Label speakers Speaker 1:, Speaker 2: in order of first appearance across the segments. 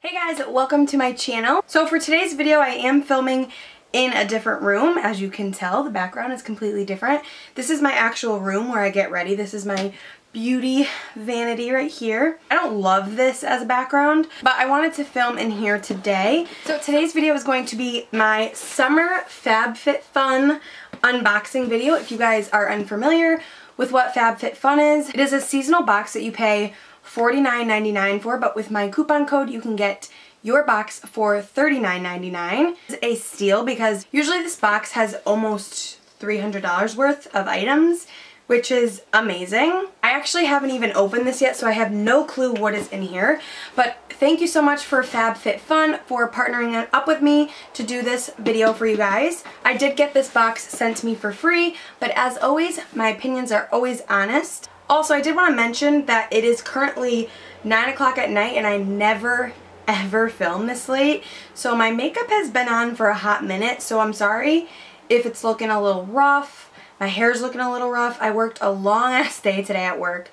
Speaker 1: Hey guys, welcome to my channel. So for today's video I am filming in a different room. As you can tell, the background is completely different. This is my actual room where I get ready. This is my beauty vanity right here. I don't love this as a background, but I wanted to film in here today. So today's video is going to be my summer Fabfitfun unboxing video. If you guys are unfamiliar with what Fabfitfun is, it is a seasonal box that you pay $49.99 for, but with my coupon code you can get your box for $39.99. It's a steal because usually this box has almost $300 worth of items, which is amazing. I actually haven't even opened this yet, so I have no clue what is in here, but thank you so much for Fabfitfun for partnering up with me to do this video for you guys. I did get this box sent to me for free, but as always, my opinions are always honest. Also, I did want to mention that it is currently 9 o'clock at night and I never ever film this late. So my makeup has been on for a hot minute, so I'm sorry if it's looking a little rough. My hair's looking a little rough. I worked a long ass day today at work,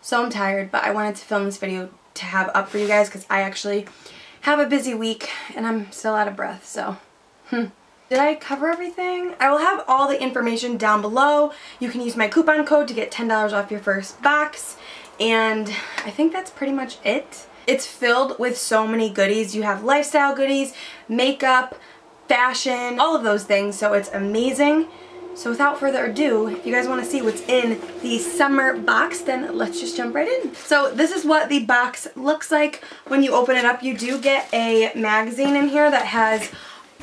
Speaker 1: so I'm tired, but I wanted to film this video to have up for you guys because I actually have a busy week and I'm still out of breath, so Did I cover everything? I will have all the information down below. You can use my coupon code to get $10 off your first box, and I think that's pretty much it. It's filled with so many goodies. You have lifestyle goodies, makeup, fashion, all of those things, so it's amazing. So without further ado, if you guys want to see what's in the summer box, then let's just jump right in. So this is what the box looks like. When you open it up, you do get a magazine in here that has,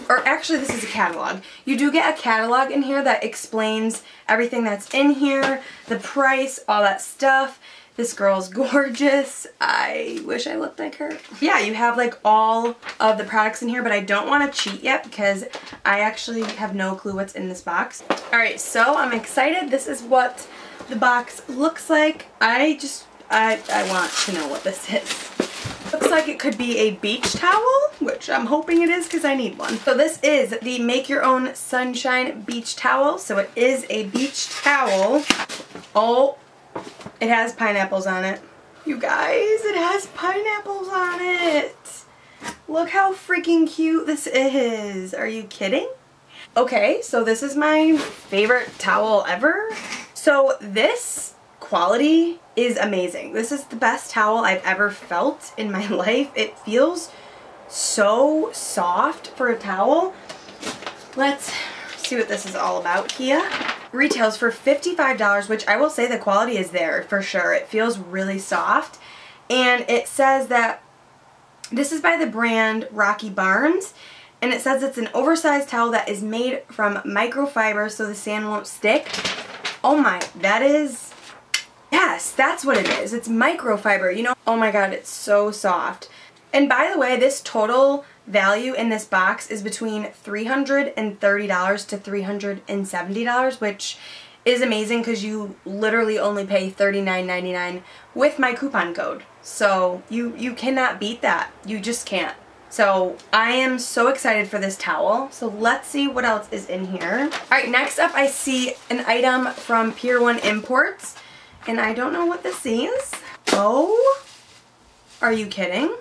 Speaker 1: or actually this is a catalog. You do get a catalog in here that explains everything that's in here, the price, all that stuff. This girl's gorgeous. I wish I looked like her. Yeah, you have like all of the products in here, but I don't want to cheat yet because I actually have no clue what's in this box. Alright, so I'm excited. This is what the box looks like. I want to know what this is. Looks like it could be a beach towel, which I'm hoping it is because I need one. So this is the Make Your Own Sunshine Beach Towel. So it is a beach towel. Oh, it has pineapples on it. You guys, it has pineapples on it. Look how freaking cute this is. Are you kidding? Okay, so this is my favorite towel ever. So this quality is amazing. This is the best towel I've ever felt in my life. It feels so soft for a towel. Let's see what this is all about here. Retails for $55, which I will say the quality is there for sure. It feels really soft, and it says that this is by the brand Rocky Barnes, and it says it's an oversized towel that is made from microfiber so the sand won't stick. Oh my, that is, yes, that's what it is. It's microfiber, you know. Oh my god, it's so soft. And by the way, this total value in this box is between $330 to $370, which is amazing because you literally only pay $39.99 with my coupon code. So you cannot beat that. You just can't. So I am so excited for this towel. So let's see what else is in here. Alright, next up I see an item from Pier One Imports, and I don't know what this is. Oh, are you kidding?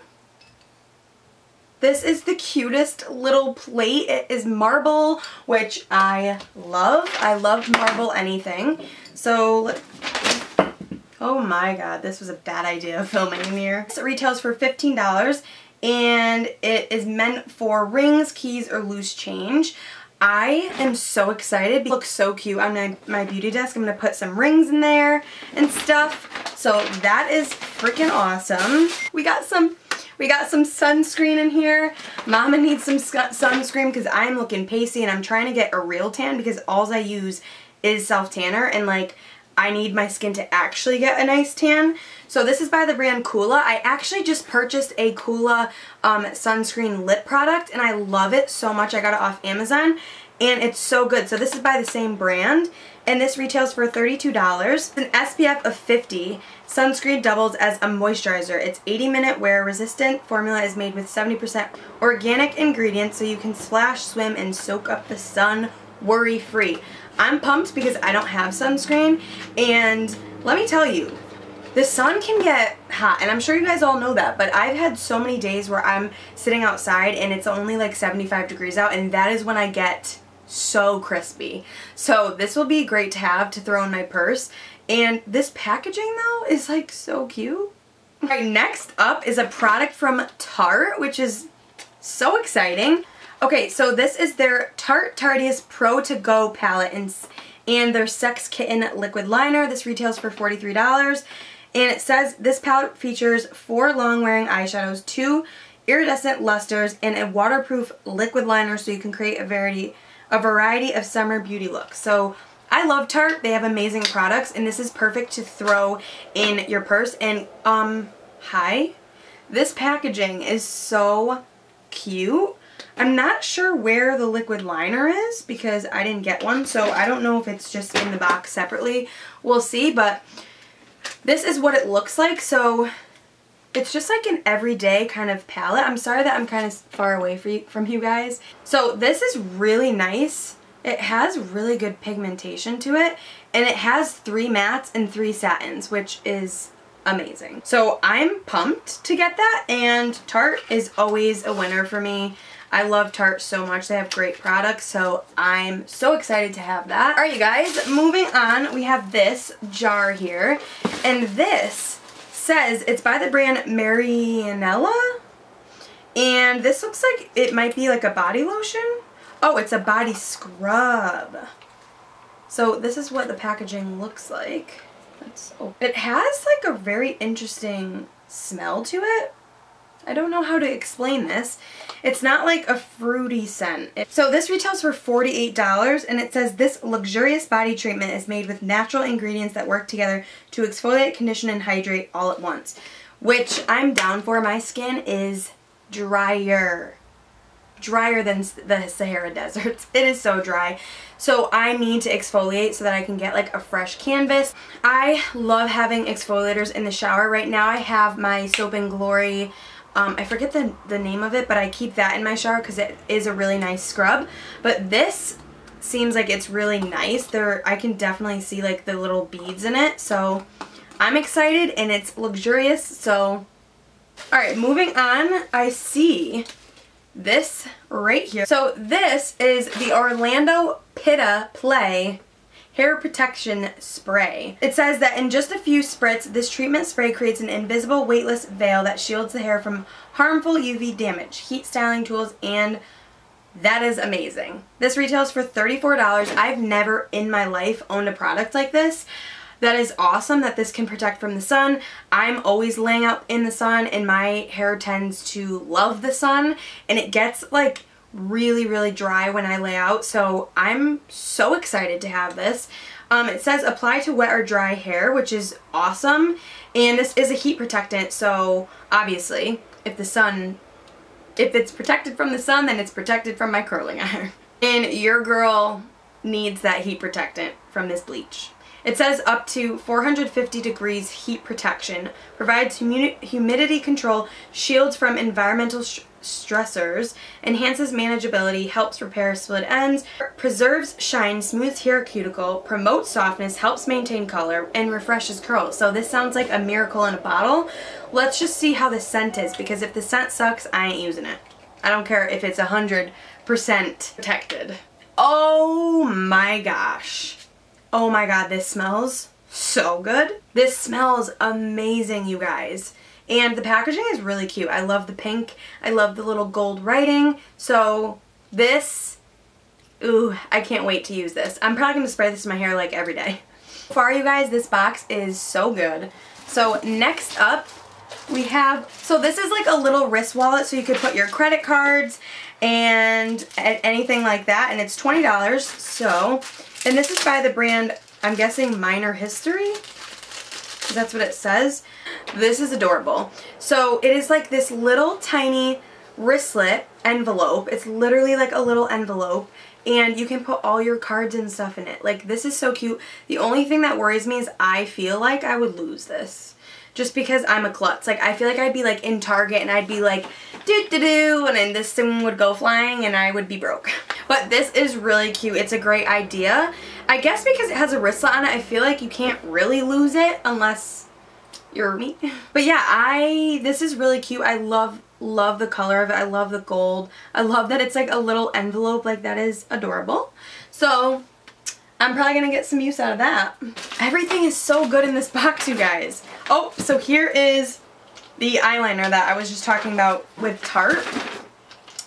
Speaker 1: This is the cutest little plate. It is marble, which I love. I love marble anything. So, oh my god, this was a bad idea filming in here. It retails for $15, and it is meant for rings, keys, or loose change. I am so excited. It looks so cute on my beauty desk. I'm going to put some rings in there and stuff. So that is freaking awesome. We got some sunscreen in here. Mama needs some sunscreen because I'm looking pasty and I'm trying to get a real tan because all I use is self-tanner, and like I need my skin to actually get a nice tan. So this is by the brand Kula. I actually just purchased a Kula Sunscreen Lip product and I love it so much. I got it off Amazon and it's so good. So this is by the same brand, and this retails for $32. It's an SPF of 50. Sunscreen doubles as a moisturizer. It's 80-minute wear resistant. Formula is made with 70% organic ingredients so you can splash, swim, and soak up the sun worry-free. I'm pumped because I don't have sunscreen, and let me tell you, The sun can get hot, and I'm sure you guys all know that, but I've had so many days where I'm sitting outside and it's only like 75 degrees out, and that is when I get so crispy. So this will be great to have to throw in my purse. And this packaging though is like so cute. Alright, next up is a product from Tarte, which is so exciting. Okay, so this is their Tarte Tarteist Pro To Go palette and their Sex Kitten liquid liner. This retails for $43. And it says this palette features 4 long-wearing eyeshadows, 2 iridescent lusters, and a waterproof liquid liner so you can create a variety of summer beauty looks. So I love Tarte. They have amazing products, and this is perfect to throw in your purse. And hi, this packaging is so cute. I'm not sure where the liquid liner is because I didn't get one, so I don't know if it's just in the box separately. We'll see, but this is what it looks like. So it's just like an everyday kind of palette. I'm sorry that I'm kind of far away from you guys. So this is really nice. It has really good pigmentation to it, and it has 3 mattes and 3 satins, which is amazing. So I'm pumped to get that, and Tarte is always a winner for me. I love Tarte so much. They have great products, so I'm so excited to have that. Alright, you guys, moving on, we have this jar here, and this says it's by the brand Marianella, and this looks like it might be like a body lotion. Oh, it's a body scrub. So this is what the packaging looks like. It has like a very interesting smell to it. I don't know how to explain this. It's not like a fruity scent. So this retails for $48, and it says this luxurious body treatment is made with natural ingredients that work together to exfoliate, condition, and hydrate all at once. Which I'm down for. My skin is drier than the Sahara deserts. It is so dry. So I need to exfoliate so that I can get like a fresh canvas. I love having exfoliators in the shower. Right now I have my Soap and Glory, I forget the name of it, but I keep that in my shower because it is a really nice scrub. But this seems like it's really nice. I can definitely see like the little beads in it. So I'm excited, and it's luxurious. So alright, moving on, I see this right here. So this is the Orlando Pitta Play Hair Protection Spray. It says that in just a few spritz, this treatment spray creates an invisible, weightless veil that shields the hair from harmful UV damage, heat styling tools, and that is amazing. This retails for $34. I've never in my life owned a product like this. That is awesome that this can protect from the sun. I'm always laying out in the sun, and my hair tends to love the sun, and it gets like really dry when I lay out, so I'm so excited to have this. It says apply to wet or dry hair, which is awesome, and this is a heat protectant, so obviously if it's protected from the sun, then it's protected from my curling iron. And your girl needs that heat protectant from this bleach. It says up to 450 degrees heat protection, provides humidity control, shields from environmental stressors, enhances manageability, helps repair split ends, preserves shine, smooths hair cuticle, promotes softness, helps maintain color, and refreshes curls. So this sounds like a miracle in a bottle. Let's just see how the scent is, because if the scent sucks, I ain't using it. I don't care if it's 100% protected. Oh my gosh. Oh my god, this smells so good. This smells amazing, you guys. And the packaging is really cute. I love the pink. I love the little gold writing. So this, ooh, I can't wait to use this. I'm probably going to spray this in my hair like every day. So far, you guys, this box is so good. So next up, we have, so this is like a little wrist wallet, so you could put your credit cards and anything like that, and it's $20. So, and this is by the brand, I'm guessing Minor History, that's what it says. This is adorable. So it is like this little tiny wristlet envelope. It's literally like a little envelope, and you can put all your cards and stuff in it. Like, this is so cute. The only thing that worries me is I feel like I would lose this. Just because I'm a klutz. Like, I feel like I'd be like in Target and I'd be like, doo-doo-doo, and then this thing would go flying and I would be broke. But this is really cute. It's a great idea. I guess because it has a wristlet on it, I feel like you can't really lose it unless you're me. But yeah, this is really cute. I love the color of it. I love the gold. I love that it's like a little envelope. Like, that is adorable. So I'm probably gonna get some use out of that. Everything is so good in this box, you guys. Oh, so here is the eyeliner that I was just talking about with Tarte.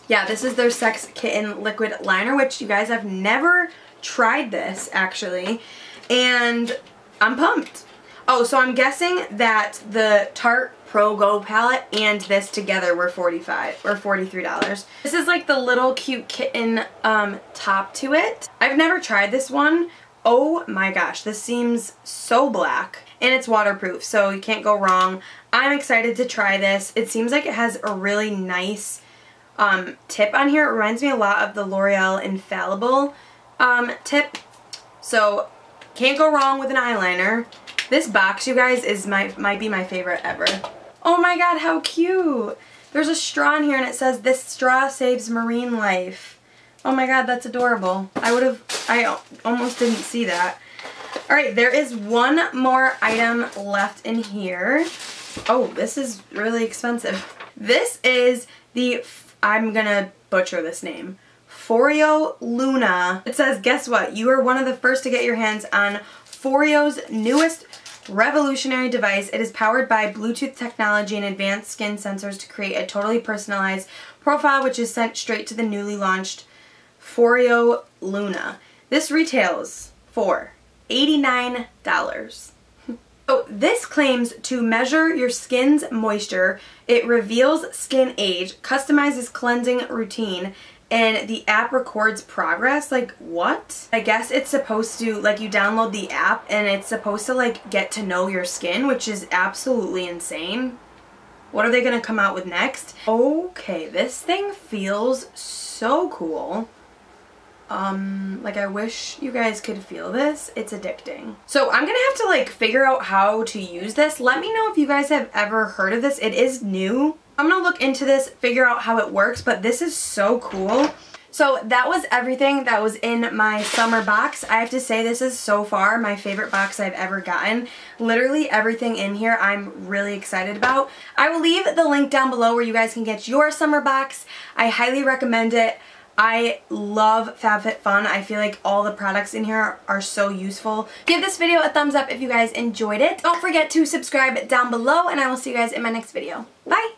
Speaker 1: Yeah, this is their Sex Kitten liquid liner, which you guys, have never tried this actually, and I'm pumped. Oh, so I'm guessing that the Tarte Pro Go palette and this together were $43. This is like the little cute kitten top to it. I've never tried this one. Oh my gosh, this seems so black, and it's waterproof, so you can't go wrong. I'm excited to try this. It seems like it has a really nice tip on here. It reminds me a lot of the L'Oreal Infallible tip, so can't go wrong with an eyeliner. This box, you guys, might be my favorite ever. Oh my god, how cute! There's a straw in here and it says, "This straw saves marine life." Oh my god, that's adorable. I almost didn't see that. Alright, there is one more item left in here. Oh, this is really expensive. This is the, I'm gonna butcher this name, Foreo Luna. It says, guess what? You are one of the first to get your hands on Foreo's newest revolutionary device. It is powered by Bluetooth technology and advanced skin sensors to create a totally personalized profile, which is sent straight to the newly launched Foreo Luna. This retails for $89. So this claims to measure your skin's moisture, it reveals skin age, customizes cleansing routine, and the app records progress. Like, what? I guess it's supposed to, like, you download the app and it's supposed to, like, get to know your skin, which is absolutely insane. What are they gonna come out with next? Okay, this thing feels so cool. Like, I wish you guys could feel this. It's addicting. So I'm gonna have to, like, figure out how to use this. Let me know if you guys have ever heard of this. It is new. I'm gonna look into this, figure out how it works, but this is so cool. So that was everything that was in my summer box. I have to say, this is so far my favorite box I've ever gotten. Literally everything in here I'm really excited about. I will leave the link down below where you guys can get your summer box. I highly recommend it. I love Fabfitfun. I feel like all the products in here are so useful. Give this video a thumbs up if you guys enjoyed it. Don't forget to subscribe down below, and I will see you guys in my next video. Bye!